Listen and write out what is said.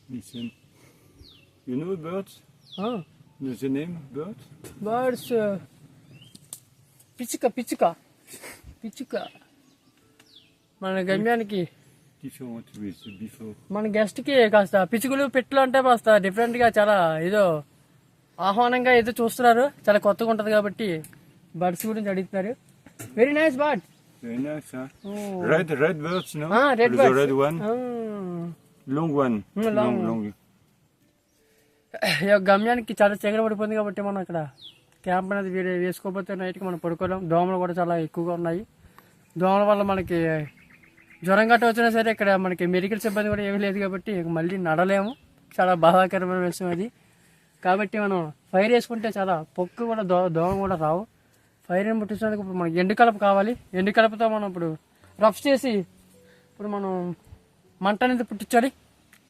Listen. You know birds? There's a name, bird? Birds పిచ్చుక మన గమ్యానికి Different with before. మన గెస్ట్కి కాస్త పిచ్చుకలు పిట్టలు అంటే కాస్త డిఫరెంట్గా చాలా ఏదో ఆహ్వానంగా ఏదో చూస్తున్నారు, చాలా కొత్తగా ఉంటుంది కాబట్టి బర్డ్స్ గురించి అడుగుతున్నారు. Very nice bird. Very nice, huh? Red birds, no? Red The birds. red one? Long one. Long. గమ్యానికి చాలా చీకటి పడిపోయింది కాబట్టి మనం ఇక్కడ క్యాంప్ అనేది వేసుకోకపోతే నైట్కి మనం పడుకోలేం. దోమలు కూడా చాలా ఎక్కువగా ఉన్నాయి. దోమల వల్ల మనకి జ్వరం గట్ట వచ్చినా సరే ఇక్కడ మనకి మెడికల్ సిబ్బంది కూడా ఏమీ లేదు కాబట్టి మళ్ళీ నడలేము. చాలా బాధాకరమైన విషయం అది. కాబట్టి మనం ఫైర్ వేసుకుంటే చాలా పొక్కు కూడా దోమ కూడా రావు. ఫైర్ని ముట్టించడానికి ఇప్పుడు మనకి ఎండుకలప కావాలి. ఎండుకలపతో మనం ఇప్పుడు రఫ్ చేసి ఇప్పుడు మనం మంట అనేది పుట్టించాలి.